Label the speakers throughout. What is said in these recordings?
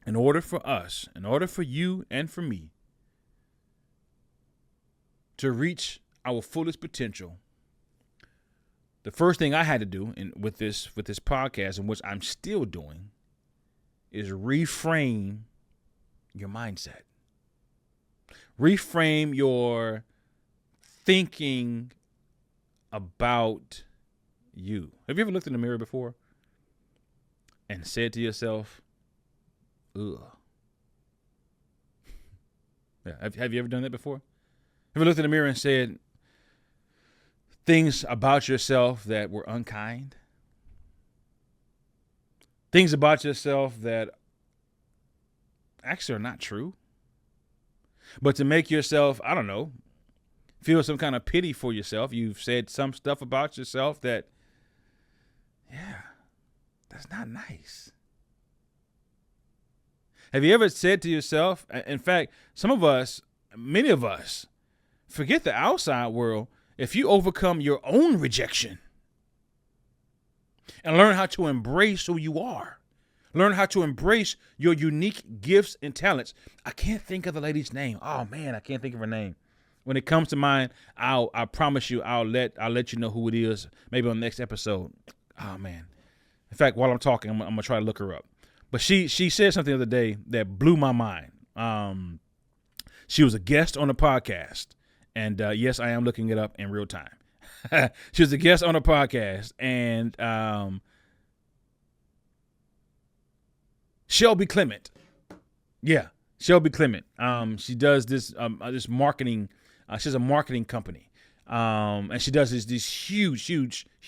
Speaker 1: in order for you and for me to reach our fullest potential, the first thing I had to do with this podcast, and which I'm still doing, is reframe your mindset. Reframe your thinking about you. Have you ever looked in the mirror before and said to yourself, ugh? Yeah, have you ever done that before? Have you looked in the mirror and said things about yourself that were unkind? Things about yourself that actually are not true? But to make yourself, I don't know, feel some kind of pity for yourself, you've said some stuff about yourself that, yeah, that's not nice. Have you ever said to yourself, in fact, many of us, forget the outside world, if you overcome your own rejection and learn how to embrace who you are, learn how to embrace your unique gifts and talents. I can't think of the lady's name. Oh man, I can't think of her name. When it comes to mind, I promise you, I'll let you know who it is. Maybe on the next episode. Oh man. In fact, while I'm talking, I'm gonna try to look her up. But she said something the other day that blew my mind. She was a guest on a podcast, and yes, I am looking it up in real time. She was a guest on a podcast, and Shelby Clement. Yeah, Shelby Clement. She does this marketing. She has a marketing company, and she does these huge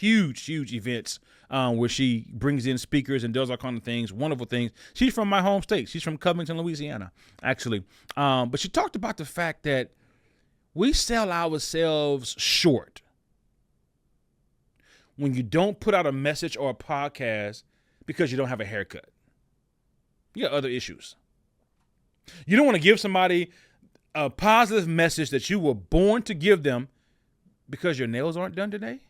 Speaker 1: events where she brings in speakers and does all kinds of things, wonderful things. She's from my home state. She's from Covington, Louisiana, actually. But she talked about the fact that we sell ourselves short when you don't put out a message or a podcast because you don't have a haircut. You got other issues. You don't want to give somebody a positive message that you were born to give them because your nails aren't done today.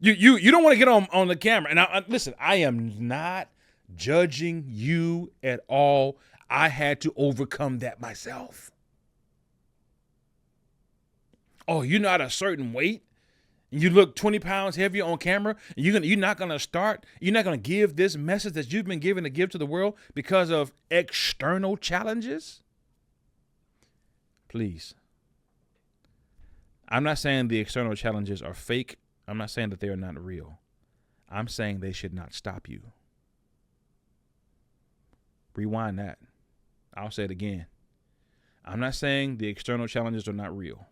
Speaker 1: You don't want to get on the camera. And listen, I am not judging you at all. I had to overcome that myself. Oh, you're not a certain weight? You look 20 pounds heavier on camera, and you're not going to give this message that you've been given to give to the world because of external challenges? Please. I'm not saying the external challenges are fake. I'm not saying that they are not real. I'm saying they should not stop you. Rewind that. I'll say it again. I'm not saying the external challenges are not real.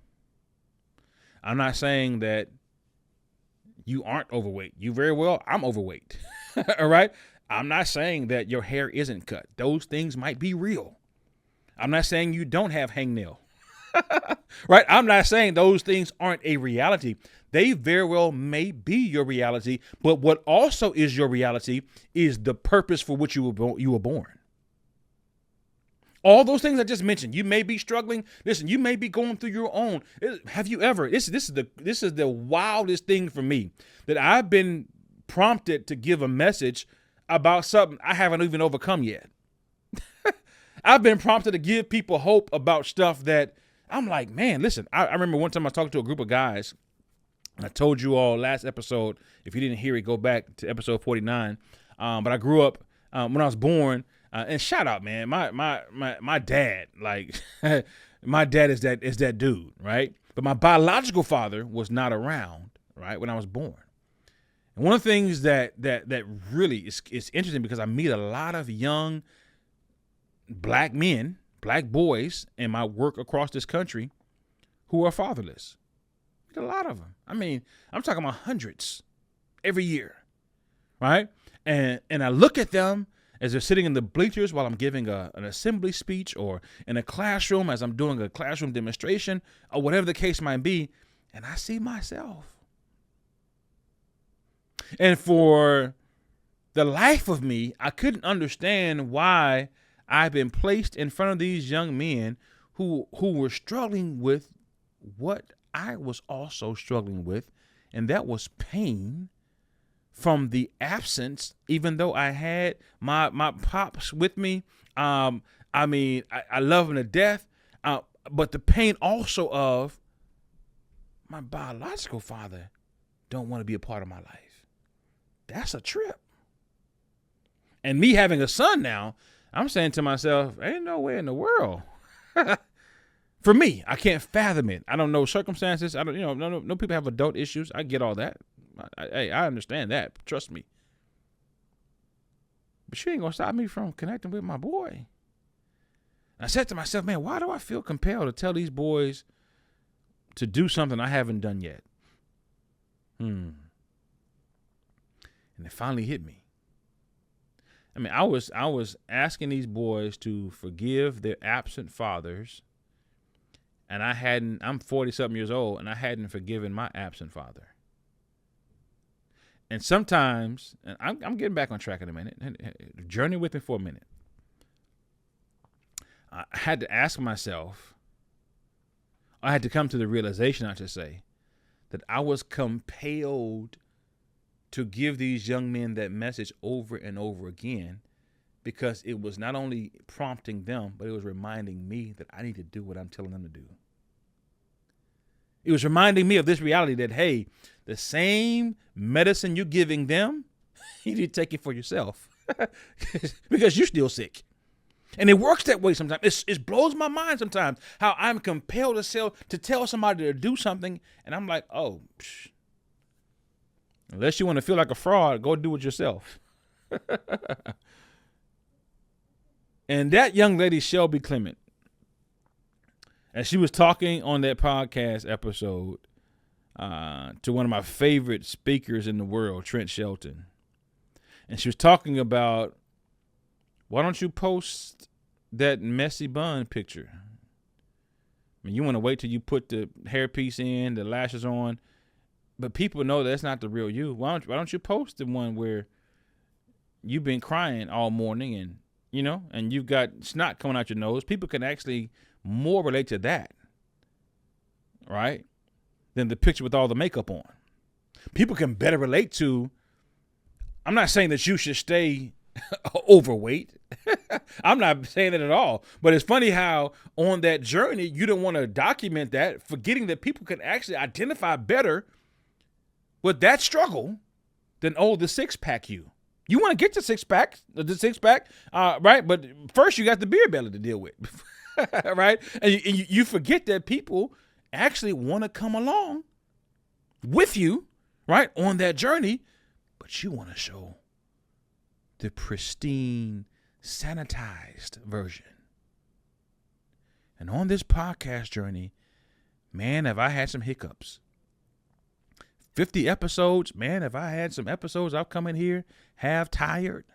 Speaker 1: I'm not saying that you aren't overweight. You very well, I'm overweight. All right? I'm not saying that your hair isn't cut. Those things might be real. I'm not saying you don't have hangnail. Right? I'm not saying those things aren't a reality. They very well may be your reality, but what also is your reality is the purpose for which you were born. All those things I just mentioned, you may be struggling. Listen, you may be going through your own. Have you ever? This is the wildest thing for me, that I've been prompted to give a message about something I haven't even overcome yet. I've been prompted to give people hope about stuff that I'm like, man, listen. I remember one time I talked to a group of guys. And I told you all last episode. If you didn't hear it, go back to episode 49. But I grew up when I was born. And shout out, man, my dad, like my dad is that dude, right? But my biological father was not around, right, when I was born. And one of the things that really is interesting, because I meet a lot of young black men, black boys in my work across this country who are fatherless. A lot of them. I mean, I'm talking about hundreds every year, right? And I look at them as they're sitting in the bleachers while I'm giving an assembly speech, or in a classroom as I'm doing a classroom demonstration, or whatever the case might be, and I see myself. And for the life of me, I couldn't understand why I've been placed in front of these young men who were struggling with what I was also struggling with, and that was pain from the absence, even though I had my pops with me. I mean, I love him to death, but the pain also of my biological father don't want to be a part of my life. That's a trip. And me having a son now, I'm saying to myself, ain't no way in the world. For me, I can't fathom it. I don't know circumstances. I don't, no people have adult issues. I get all that. I understand that. Trust me. But she ain't gonna stop me from connecting with my boy. I said to myself, man, why do I feel compelled to tell these boys to do something I haven't done yet? And it finally hit me. I mean, I was asking these boys to forgive their absent fathers, and I'm 40-something years old, and I hadn't forgiven my absent father. And sometimes, and I'm getting back on track in a minute. Journey with me for a minute. I had to ask myself, I had to come to the realization, I should say, that I was compelled to give these young men that message over and over again, because it was not only prompting them, but it was reminding me that I need to do what I'm telling them to do. It was reminding me of this reality that, hey, the same medicine you're giving them, you need to take it for yourself because you're still sick. And it works that way sometimes. It blows my mind sometimes how I'm compelled to tell somebody to do something, and I'm like, oh, unless you want to feel like a fraud, go do it yourself. And that young lady, Shelby Clement, and she was talking on that podcast episode to one of my favorite speakers in the world, Trent Shelton. And she was talking about, why don't you post that messy bun picture? I mean, you want to wait till you put the hairpiece in, the lashes on, but people know that's not the real you. Why don't you post the one where you've been crying all morning and, and you've got snot coming out your nose? People can actually more relate to that, right, than the picture with all the makeup on. People can better relate to, I'm not saying that you should stay overweight. I'm not saying that at all. But it's funny how on that journey, you don't want to document that, forgetting that people can actually identify better with that struggle than, the six-pack you. You want to get the six-pack, right? But first you got the beer belly to deal with. Right? And you forget that people actually want to come along with you, right, on that journey, but you want to show the pristine, sanitized version. And on this podcast journey, man, have I had some hiccups. 50 episodes, man, have I had some episodes I've come in here, have tired.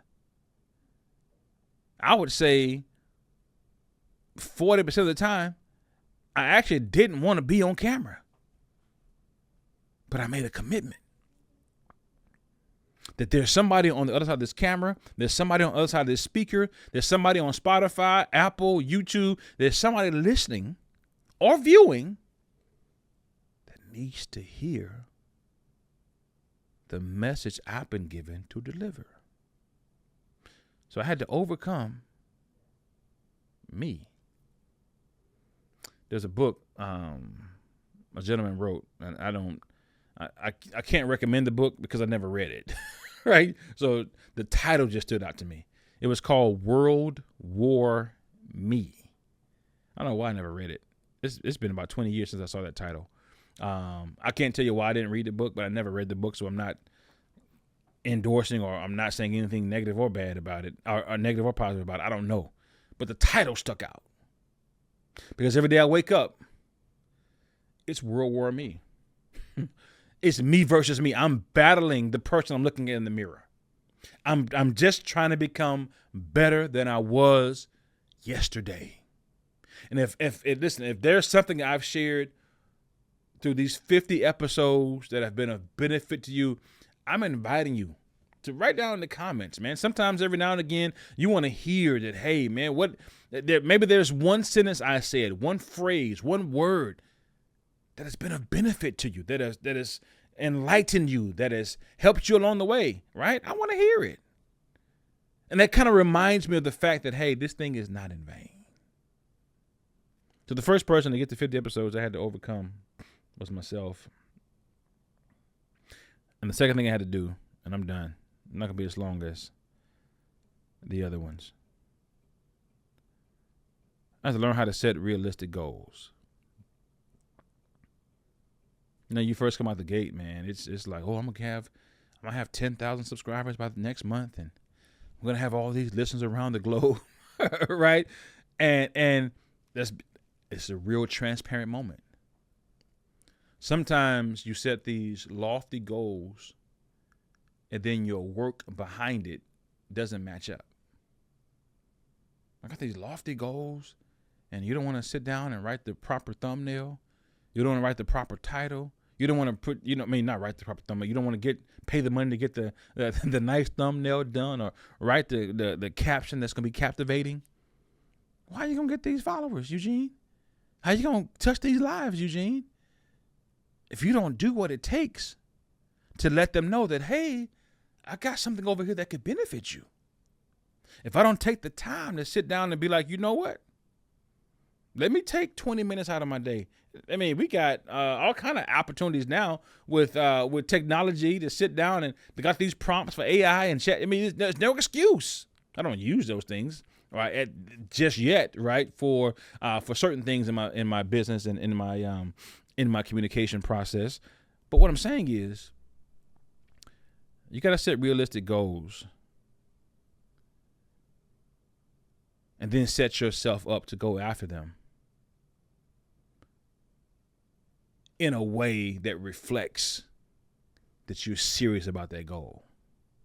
Speaker 1: I would say 40% of the time, I actually didn't want to be on camera. But I made a commitment that there's somebody on the other side of this camera, there's somebody on the other side of this speaker, there's somebody on Spotify, Apple, YouTube, there's somebody listening or viewing that needs to hear the message I've been given to deliver. So I had to overcome me. There's a book a gentleman wrote, and I can't recommend the book because I never read it, right? So the title just stood out to me. It was called World War Me. I don't know why I never read it. It's been about 20 years since I saw that title. I can't tell you why I didn't read the book, but I never read the book, so I'm not endorsing or I'm not saying anything negative or bad about it, or negative or positive about it. I don't know. But the title stuck out. Because every day I wake up, it's World War Me. It's me versus me. I'm battling the person I'm looking at in the mirror. I'm just trying to become better than I was yesterday. And if there's something I've shared through these 50 episodes that have been of benefit to you, I'm inviting you to write down in the comments, man. Sometimes every now and again, you want to hear that, hey, man, maybe there's one sentence I said, one phrase, one word that has been of benefit to you, that has enlightened you, that has helped you along the way, right? I want to hear it. And that kind of reminds me of the fact that, hey, this thing is not in vain. So the first person to get to 50 episodes I had to overcome was myself. And the second thing I had to do, and I'm done, I'm not going to be as long as the other ones, I had to learn how to set realistic goals. You know, you first come out the gate, man, it's like, oh, I'm gonna have 10,000 subscribers by the next month, and I'm gonna have all these listeners around the globe, right? And it's a real transparent moment. Sometimes you set these lofty goals, and then your work behind it doesn't match up. I got these lofty goals, and you don't want to sit down and write the proper thumbnail. You don't want to write the proper title. You don't want to put, not write the proper thumbnail. You don't want to pay the money to get the nice thumbnail done, or write the caption that's going to be captivating. Why are you going to get these followers, Eugene? How are you going to touch these lives, Eugene? If you don't do what it takes to let them know that, hey, I got something over here that could benefit you. If I don't take the time to sit down and be like, you know what? Let me take 20 minutes out of my day. I mean, we got all kind of opportunities now with technology to sit down, and they got these prompts for AI and chat. I mean, there's no excuse. I don't use those things, right, just yet, right, for certain things in my business and in my communication process. But what I'm saying is, you got to set realistic goals, and then set yourself up to go after them in a way that reflects that you're serious about that goal.